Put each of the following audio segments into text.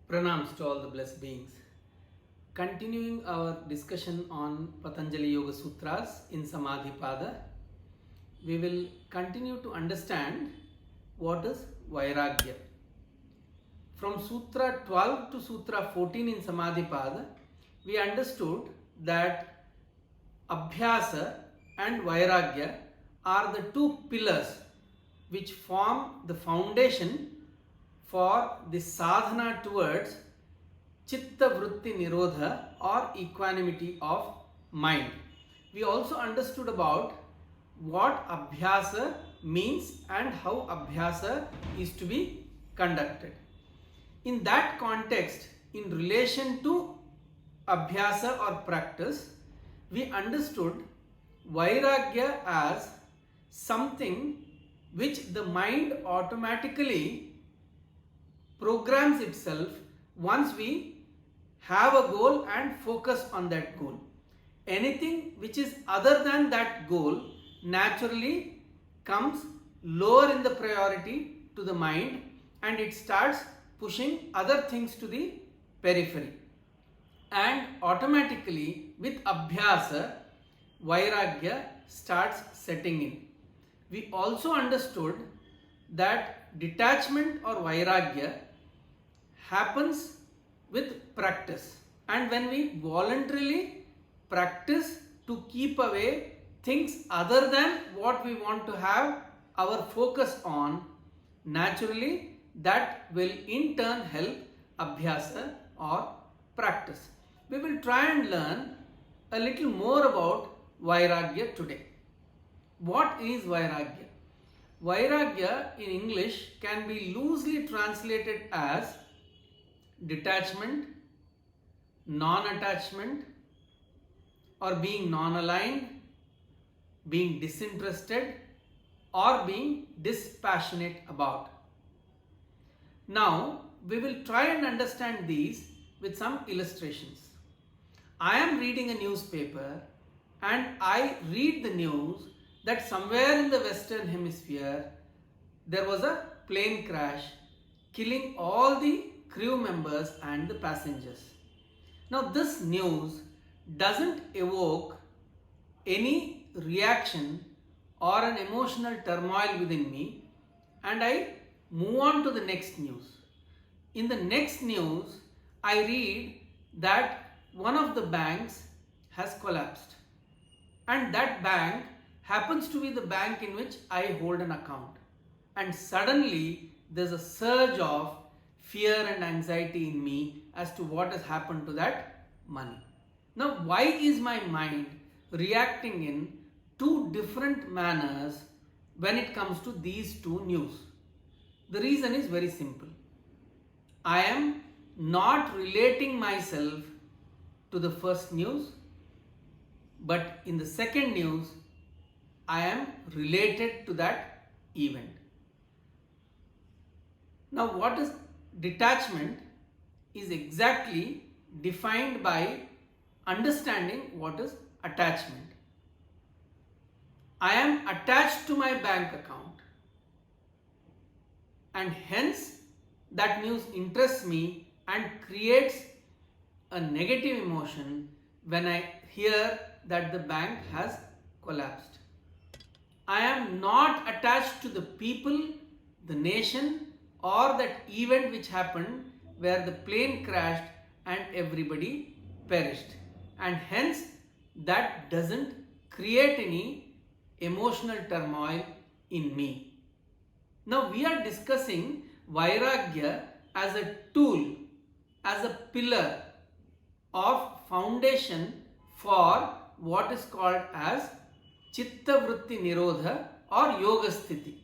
Pranams to all the blessed beings. Continuing our discussion on Patanjali Yoga Sutras in Samadhi Pada, we will continue to understand what is Vairagya. From Sutra 12 to Sutra 14 in Samadhi Pada, we understood that Abhyasa and Vairagya are the two pillars which form the foundation for the sadhana towards chitta vritti nirodha or equanimity of mind. We also understood about what abhyasa means and how abhyasa is to be conducted. In that context, in relation to abhyasa or practice, we understood Vairagya as something which the mind automatically programs itself once we have a goal and focus on that goal. Anything which is other than that goal naturally comes lower in the priority to the mind and it starts pushing other things to the periphery. And automatically with abhyasa, Vairagya starts setting in. We also understood that detachment or Vairagya happens with practice, and when we voluntarily practice to keep away things other than what we want to have our focus on, naturally that will in turn help abhyasa or practice. We will try and learn a little more about Vairagya today. What is Vairagya? Vairagya in English can be loosely translated as detachment, non-attachment, or being non-aligned, being disinterested, or being dispassionate about. Now, we will try and understand these with some illustrations. I am reading a newspaper and I read the news that somewhere in the Western Hemisphere there was a plane crash killing all the crew members and the passengers. Now this news doesn't evoke any reaction or an emotional turmoil within me, and I move on to the next news. In the next news, I read that one of the banks has collapsed, and that bank happens to be the bank in which I hold an account, and suddenly there's a surge of fear and anxiety in me as to what has happened to that money. Now, why is my mind reacting in two different manners when it comes to these two news? The reason is very simple. I am not relating myself to the first news, but in the second news, I am related to that event. Now, what is detachment is exactly defined by understanding what is attachment. I am attached to my bank account, and hence that news interests me and creates a negative emotion when I hear that the bank has collapsed. I am not attached to the people, the nation, or that event which happened where the plane crashed and everybody perished, and hence that doesn't create any emotional turmoil in me. Now we are discussing Vairagya as a tool, as a pillar of foundation for what is called as chitta vritti nirodha or yoga sthiti.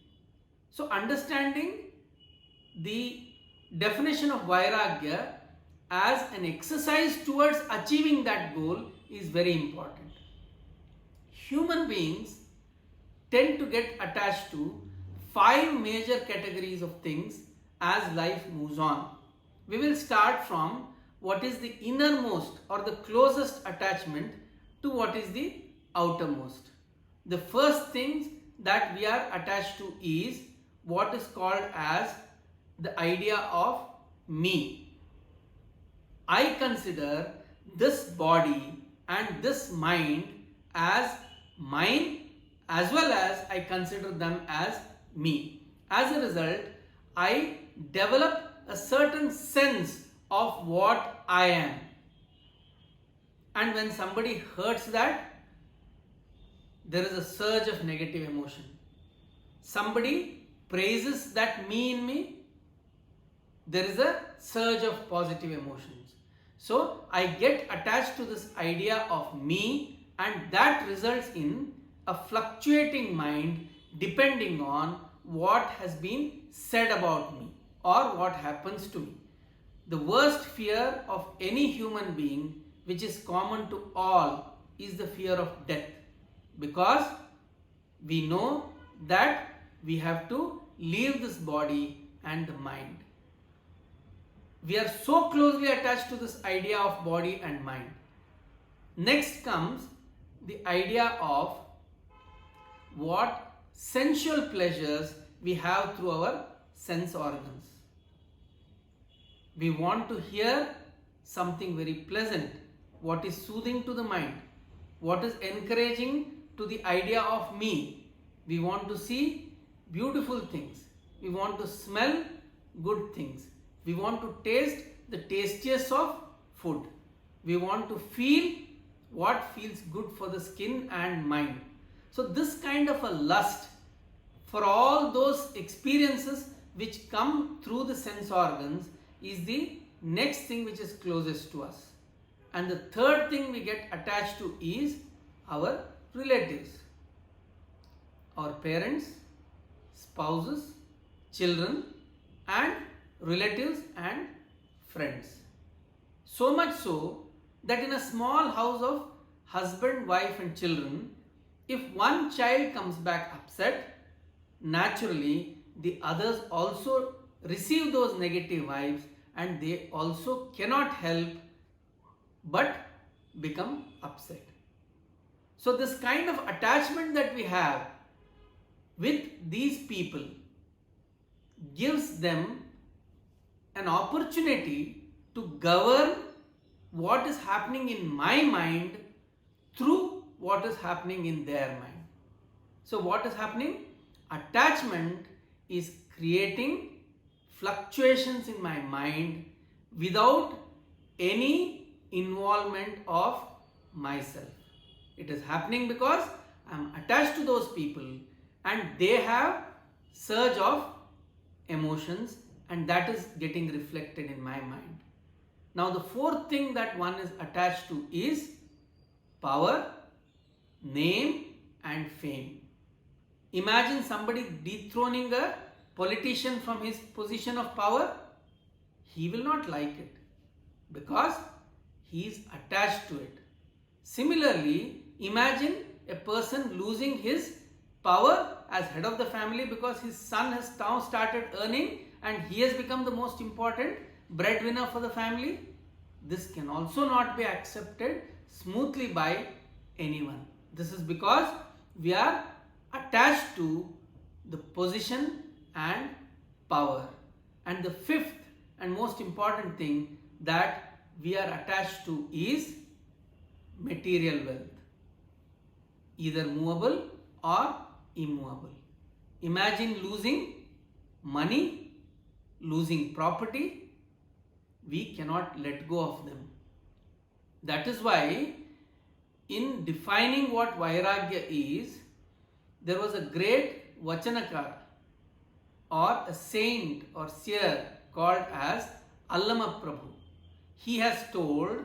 So understanding the definition of Vairagya as an exercise towards achieving that goal is very important. Human beings tend to get attached to 5 major categories of things as life moves on. We will start from what is the innermost or the closest attachment to what is the outermost. The first thing that we are attached to is what is called as the idea of me. I consider this body and this mind as mine, as well as I consider them as me. As a result, I develop a certain sense of what I am. And when somebody hurts that, there is a surge of negative emotion. Somebody praises that me in me, there is a surge of positive emotions. So I get attached to this idea of me, and that results in a fluctuating mind depending on what has been said about me or what happens to me. The worst fear of any human being, which is common to all, is the fear of death, because we know that we have to leave this body and the mind. We are so closely attached to this idea of body and mind. Next comes the idea of what sensual pleasures we have through our sense organs. We want to hear something very pleasant, what is soothing to the mind, what is encouraging to the idea of me. We want to see beautiful things. We want to smell good things. We want to taste the tastiest of food. We want to feel what feels good for the skin and mind. So this kind of a lust for all those experiences which come through the sense organs is the next thing which is closest to us. And the third thing we get attached to is our relatives, our parents, spouses, children, and relatives and friends. So much so that in a small house of husband, wife and children, if one child comes back upset, naturally the others also receive those negative vibes, and they also cannot help but become upset. So this kind of attachment that we have with these people gives them an opportunity to govern what is happening in my mind through what is happening in their mind. So what is happening? Attachment is creating fluctuations in my mind without any involvement of myself. It is happening because I am attached to those people and they have surge of emotions, and that is getting reflected in my mind. Now the fourth thing that one is attached to is power, name and fame. Imagine somebody dethroning a politician from his position of power. He will not like it because he is attached to it. Similarly, imagine a person losing his power as head of the family because his son has now started earning and he has become the most important breadwinner for the family. This can also not be accepted smoothly by anyone. This is because we are attached to the position and power. And the fifth and most important thing that we are attached to is material wealth, either movable or immovable. Imagine losing money, losing property. We cannot let go of them. That is why in defining what Vairagya is, there was a great Vachanakara or a saint or seer called as Allama Prabhu. He has told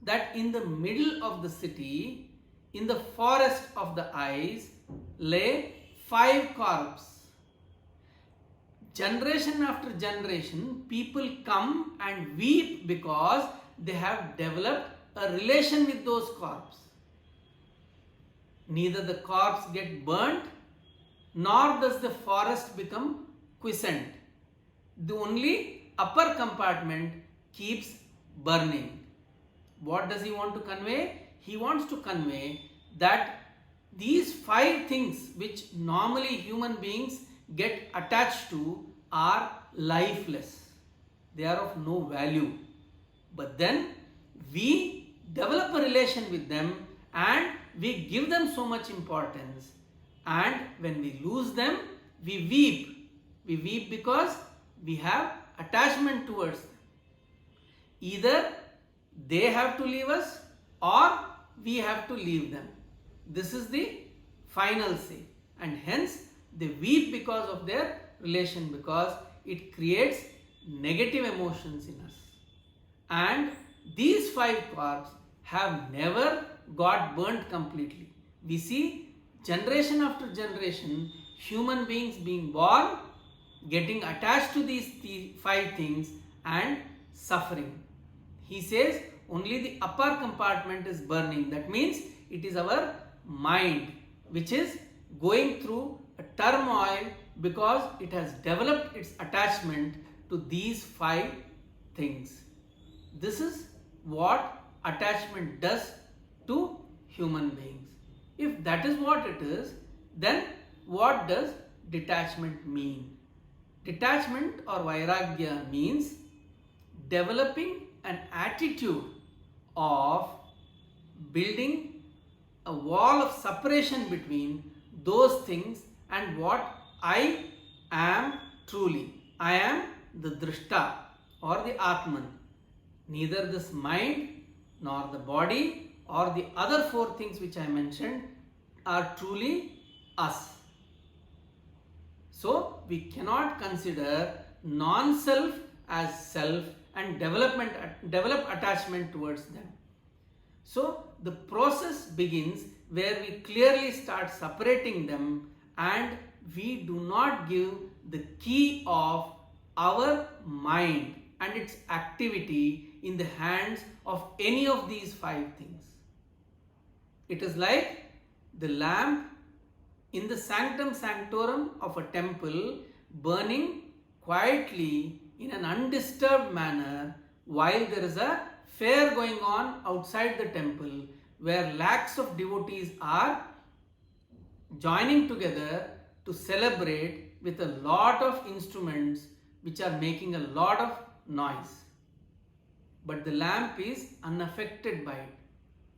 that in the middle of the city, in the forest of the eyes, lay 5 corpses. Generation after generation, people come and weep because they have developed a relation with those corpses. Neither the corpse get burnt, nor does the forest become quiescent. The only upper compartment keeps burning. What does he want to convey? He wants to convey that these 5 things which normally human beings get attached to are lifeless. They are of no value. but then we develop a relation with them and we give them so much importance, and when we lose them, we weep. We weep because we have attachment towards them. Either they have to leave us or we have to leave them. This is the final say, and hence they weep because of their relation, because it creates negative emotions in us. And these 5 corpses have never got burnt completely. We see generation after generation human beings being born, getting attached to these 5 things and suffering. He says only the upper compartment is burning. That means it is our mind which is going through a turmoil because it has developed its attachment to these 5 things. This is what attachment does to human beings. If that is what it is, then what does detachment mean? Detachment or Vairagya means developing an attitude of building a wall of separation between those things and what I am truly. I am the Drishta or the Atman. Neither this mind nor the body or the other 4 things which I mentioned are truly us. So we cannot consider non-self as self and develop attachment towards them. So the process begins where we clearly start separating them, and we do not give the key of our mind and its activity in the hands of any of these 5 things. It is like the lamp in the sanctum sanctorum of a temple burning quietly in an undisturbed manner while there is a fair going on outside the temple where lakhs of devotees are joining together to celebrate with a lot of instruments which are making a lot of noise. But the lamp is unaffected by it.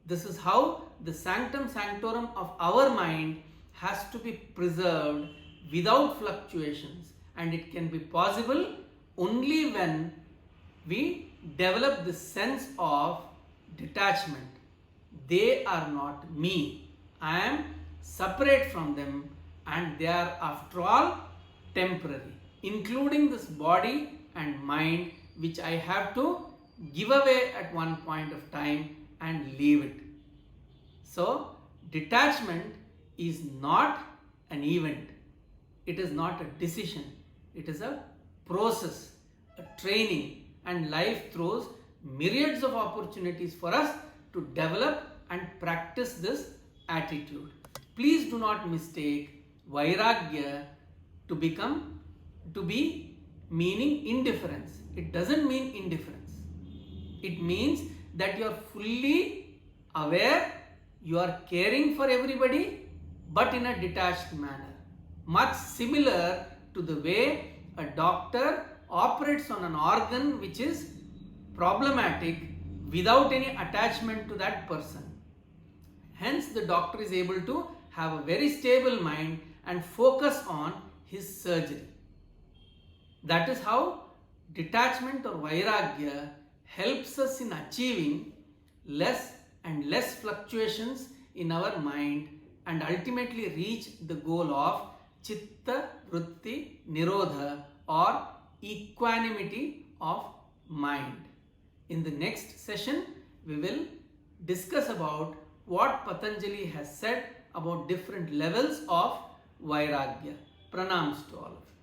This is how the sanctum sanctorum of our mind has to be preserved without fluctuations, and it can be possible only when we develop the sense of detachment. They are not me. I am separate from them, and they are after all temporary, including this body and mind which I have to give away at one point of time and leave it. So detachment is not an event. It is not a decision. It is a process, a training, and life throws myriads of opportunities for us to develop and practice this attitude. Please do not mistake Vairagya to be meaning indifference. It doesn't mean indifference. It means that you are fully aware, you are caring for everybody, but in a detached manner. Much similar to the way a doctor operates on an organ which is problematic without any attachment to that person. Hence, the doctor is able to have a very stable mind and focus on his surgery. That is how detachment or Vairagya helps us in achieving less and less fluctuations in our mind and ultimately reach the goal of Chitta Vritti Nirodha or equanimity of mind. In the next session, we will discuss about what Patanjali has said about different levels of Vairagya. Pranams to all of you.